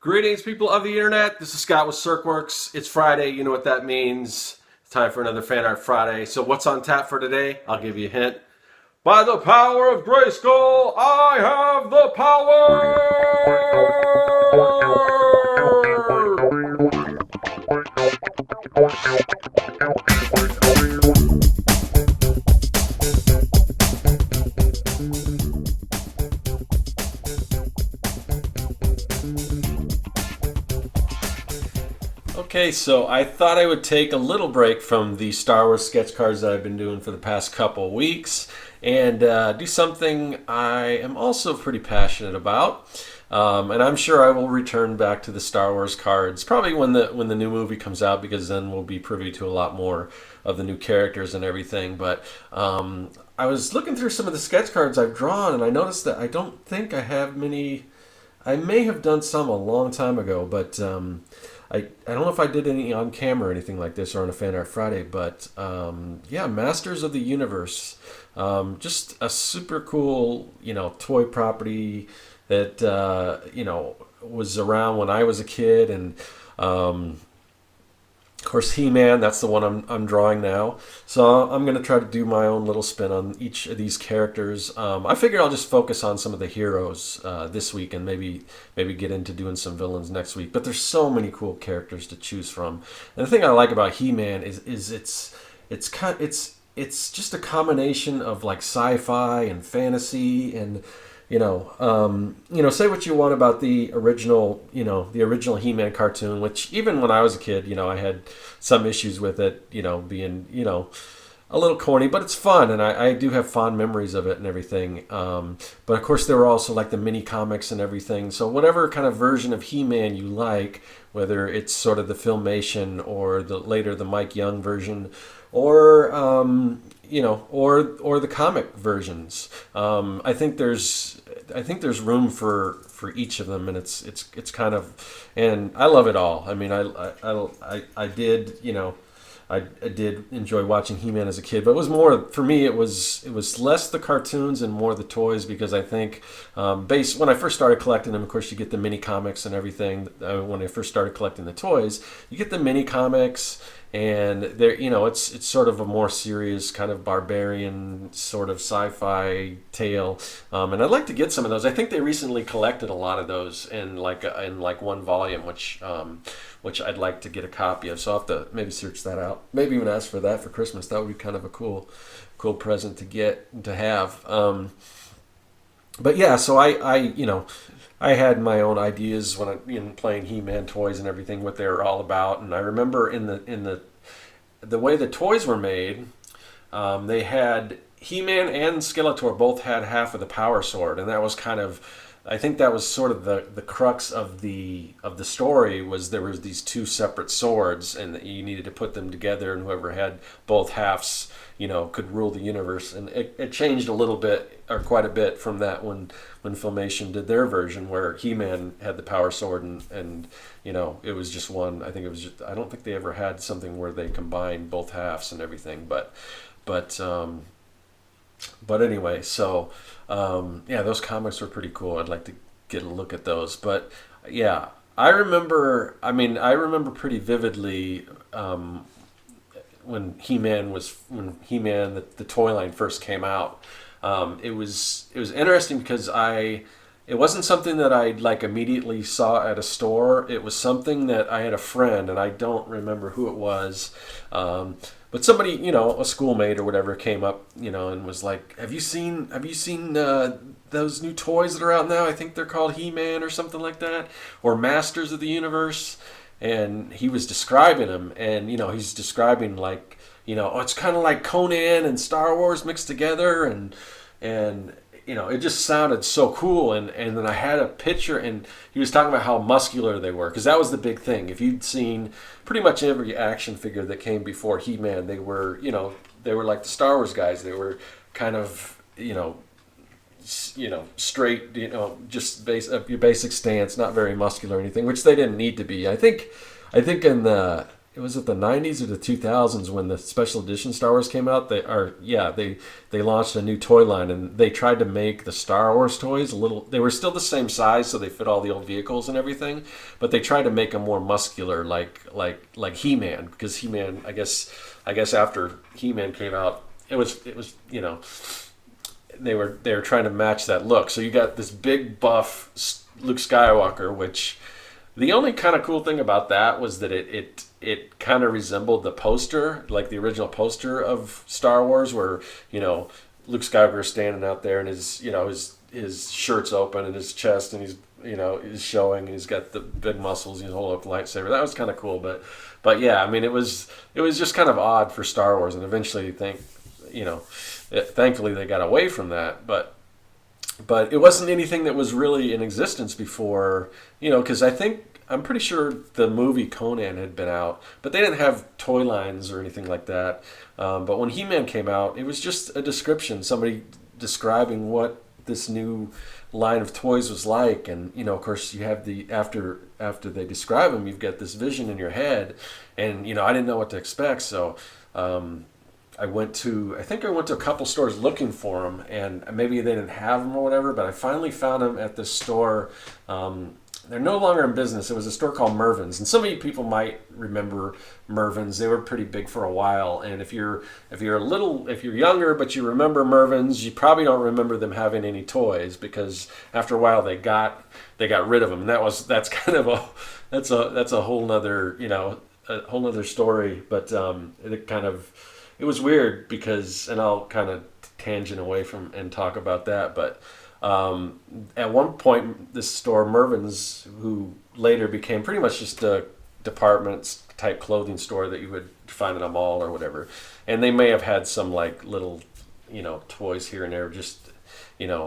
Greetings, people of the internet. This is Scott with Serkworks. It's Friday. You know what that means. It's time for another Fan Art Friday. So, what's on tap for today? I'll give you a hint. By the power of Grayskull, I have the power! Okay, so I thought I would take a little break from the Star Wars sketch cards that I've been doing for the past couple weeks and do something I am also pretty passionate about. And I'm sure I will return back to the Star Wars cards probably when the new movie comes out, because then we'll be privy to a lot more of the new characters and everything. But I was looking through some of the sketch cards I've drawn, and I noticed that I don't think I have many. I may have done some a long time ago, but I don't know if I did any on camera or anything like this or on a Fan Art Friday. But yeah, Masters of the Universe, just a super cool toy property that was around when I was a kid, and of course, He-Man, that's the one I'm drawing now. So I'm going to try to do my own little spin on each of these characters. I figure I'll just focus on some of the heroes this week, and maybe get into doing some villains next week. But there's so many cool characters to choose from. And the thing I like about He-Man is it's just a combination of like sci-fi and fantasy, and say what you want about the original He-Man cartoon, which even when I was a kid, I had some issues with it, being, a little corny, but it's fun, and I do have fond memories of it and everything. But of course, there were also like the mini comics and everything. So whatever kind of version of He-Man you like, whether it's sort of the Filmation or the Mike Young version, or or the comic versions. I think there's room for each of them, and it's kind of, and I love it all. I mean, I did I did enjoy watching He-Man as a kid, but it was more for me. It was less the cartoons and more the toys, because I think when I first started collecting them, of course, you get the mini comics and everything. When I first started collecting the toys, you get the mini comics, and there it's sort of a more serious kind of barbarian sort of sci-fi tale, and I'd like to get some of those. I think they recently collected a lot of those in like one volume, which I'd like to get a copy of. So I'll have to maybe search that out. Maybe even ask for that for Christmas. That would be kind of a cool present to have. But yeah, so I had my own ideas when playing He-Man toys and everything, what they were all about. And I remember in the way the toys were made, they had He-Man and Skeletor both had half of the Power Sword, and that was kind of, I think that was sort of the crux of the story, was there was these two separate swords, and that you needed to put them together, and whoever had both halves, could rule the universe. And it changed a little bit, or quite a bit, from that when Filmation did their version, where He-Man had the Power Sword, and it was just one. I think it was just, I don't think they ever had something where they combined both halves and everything, but anyway, so yeah, those comics were pretty cool. I'd like to get a look at those. But yeah, I remember pretty vividly when He-Man, the toy line first came out. It was interesting because it wasn't something that I like immediately saw at a store. It was something that I had a friend, and I don't remember who it was. But somebody, a schoolmate or whatever, came up, and was like, "Have you seen those new toys that are out now? I think they're called He-Man or something like that, or Masters of the Universe." And he was describing them, and he's describing like, oh, it's kind of like Conan and Star Wars mixed together, and it just sounded so cool. And then I had a picture, and he was talking about how muscular they were, because that was the big thing. If you'd seen pretty much every action figure that came before He-Man, they were like the Star Wars guys. They were kind of straight, just your basic stance, not very muscular or anything, which they didn't need to be. I think in was it the 90s or the 2000s when the special edition Star Wars came out. They launched a new toy line, and they tried to make the Star Wars toys a little. They were still the same size, so they fit all the old vehicles and everything, but they tried to make them more muscular, like He-Man, because He-Man, I guess after He-Man came out, it was they were trying to match that look. So you got this big buff Luke Skywalker, which the only kind of cool thing about that was that it kind of resembled the poster, like the original poster of Star Wars, where Luke Skywalker is standing out there and his shirt's open and his chest, and he's showing, and he's got the big muscles, he's holding up the lightsaber. That was kind of cool, but yeah, I mean, it was just kind of odd for Star Wars, and eventually thankfully they got away from that, but it wasn't anything that was really in existence before, because I'm pretty sure the movie Conan had been out, but they didn't have toy lines or anything like that. But when He-Man came out, it was just a description, somebody describing what this new line of toys was like, and of course, you have after they describe them, you've got this vision in your head, and I didn't know what to expect, so. I went to a couple stores looking for them, and maybe they didn't have them or whatever, but I finally found them at this store. They're no longer in business. It was a store called Mervin's, and some of you people might remember Mervin's. They were pretty big for a while, and if you're younger but you remember Mervin's, you probably don't remember them having any toys, because after a while they got rid of them, and that's kind of a whole nother story, but it was weird because, and I'll kind of tangent away from and talk about that, but at one point, this store, Mervin's, who later became pretty much just a department type clothing store that you would find in a mall or whatever, and they may have had some like little, toys here and there, just,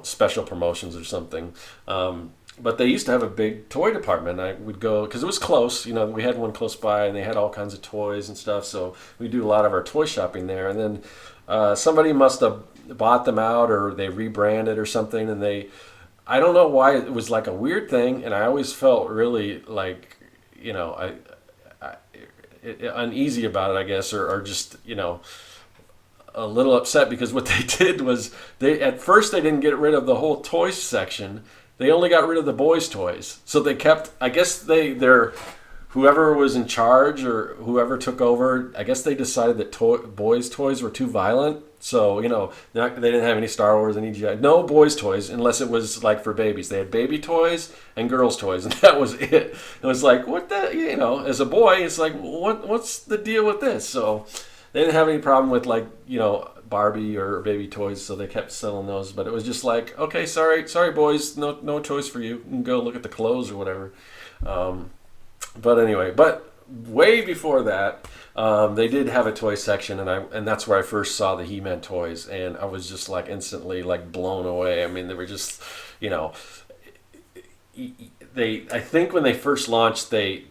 special promotions or something. But they used to have a big toy department. I would go, because it was close, we had one close by, and they had all kinds of toys and stuff, so we do a lot of our toy shopping there. And then somebody must have bought them out, or they rebranded or something, and I don't know why, it was like a weird thing, and I always felt really like, uneasy about it, I guess, or just, a little upset, because what they did was, at first they didn't get rid of the whole toys section. They only got rid of the boys' toys. So they kept, I guess whoever was in charge or whoever took over, I guess they decided that boys' toys were too violent. So, they didn't have any Star Wars, any GI, no boys' toys, unless it was like for babies. They had baby toys and girls' toys, and that was it. It was like, what the, as a boy, it's like, what's the deal with this? So they didn't have any problem with, like, Barbie or baby toys, so they kept selling those. But it was just like, okay, sorry boys, no choice for you. You can go look at the clothes or whatever. But anyway, way before that, they did have a toy section, and that's where I first saw the He-Man toys, and I was just like instantly like blown away. I mean, they were just, I think when they first launched, they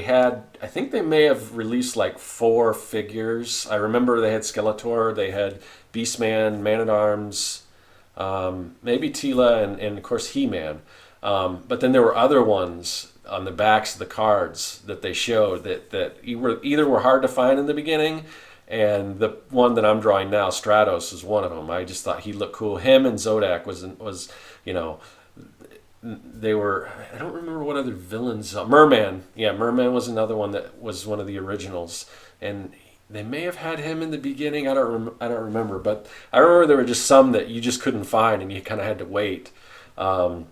had, I think they may have released like 4 figures. I remember they had Skeletor, they had Beastman, Man-at-Arms, maybe Tila, and of course He-Man. But then there were other ones on the backs of the cards that they showed that either were hard to find in the beginning, and the one that I'm drawing now, Stratos, is one of them. I just thought he looked cool. Him and Zodak was they were, I don't remember what other villains. Merman was another one that was one of the originals, and they may have had him in the beginning. I don't remember, but I remember there were just some that you just couldn't find, and you kind of had to wait. And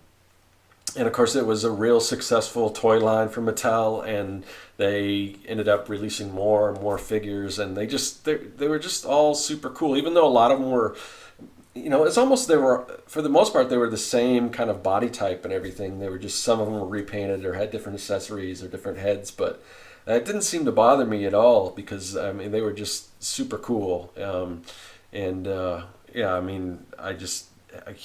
of course, it was a real successful toy line for Mattel, and they ended up releasing more and more figures, and they were just all super cool. Even though a lot of them were, it's almost, they were, for the most part, they were the same kind of body type and everything. They were just, some of them were repainted or had different accessories or different heads, but it didn't seem to bother me at all, because I mean, they were just super cool. I mean, I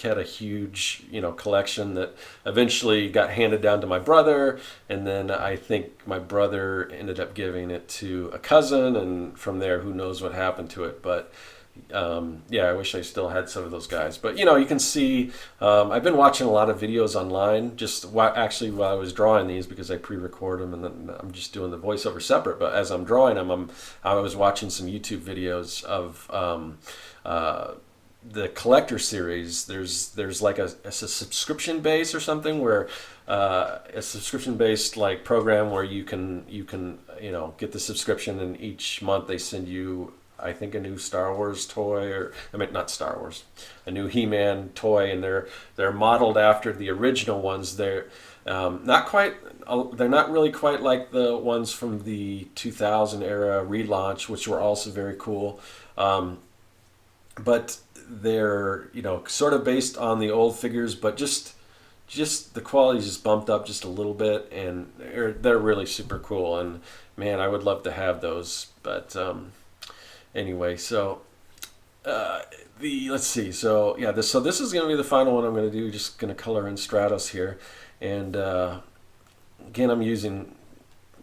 had a huge, collection that eventually got handed down to my brother, and then I think my brother ended up giving it to a cousin, and from there, who knows what happened to it. But Yeah, I wish I still had some of those guys. But you know, you can see I've been watching a lot of videos online. Just actually while I was drawing these, because I pre-record them and then I'm just doing the voiceover separate. But as I'm drawing them, I was watching some YouTube videos of the collector series. There's like a subscription base or something where a subscription based like program where you can get the subscription, and each month they send you, I think, a new Star Wars toy, or I mean not Star Wars, a new He-Man toy, and they're modeled after the original ones. They're not quite. They're not really quite like the ones from the 2000 era relaunch, which were also very cool. But they're sort of based on the old figures, but just the quality's just bumped up just a little bit, and they're really super cool. And man, I would love to have those, but. Anyway, so let's see. So yeah, this is going to be the final one I'm going to do. Just going to color in Stratos here, and again, I'm using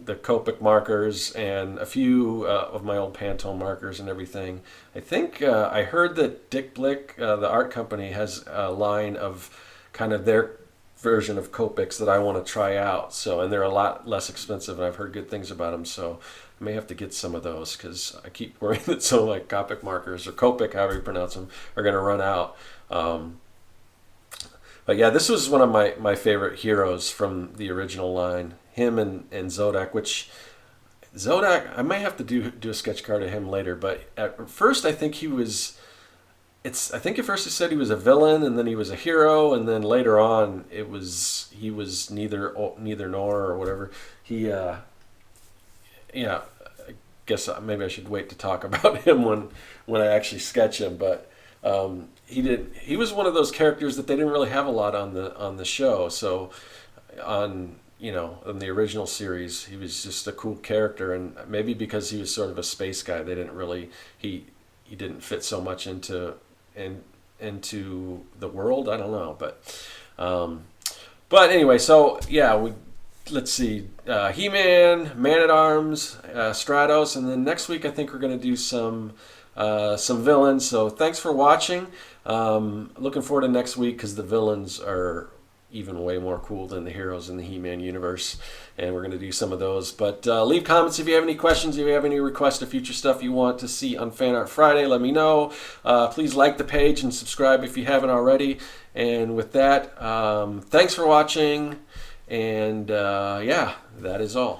the Copic markers and a few of my old Pantone markers and everything. I think I heard that Dick Blick, the art company, has a line of kind of their version of Copics that I want to try out. So, and they're a lot less expensive, and I've heard good things about them. So I may have to get some of those, because I keep worrying that some of my Copic markers, or Copic, however you pronounce them, are going to run out. But yeah, this was one of my favorite heroes from the original line. Him and Zodak, which Zodak, I may have to do a sketch card of him later. But at first, I think he was. I think at first he said he was a villain, and then he was a hero, and then later on he was neither nor, or whatever. Yeah, I guess maybe I should wait to talk about him when I actually sketch him. But he was one of those characters that they didn't really have a lot on the show. So in the original series, he was just a cool character, and maybe because he was sort of a space guy, they didn't really he didn't fit so much into the world. I don't know, but anyway, so yeah, let's see, He-Man, Man-at-Arms, Stratos, and then next week I think we're going to do some villains. So thanks for watching. Looking forward to next week, because the villains are even way more cool than the heroes in the He-Man universe, and we're going to do some of those. But leave comments if you have any questions, if you have any requests of future stuff you want to see on Fan Art Friday. Let me know. Please like the page and subscribe if you haven't already. And with that, thanks for watching, and yeah, that is all.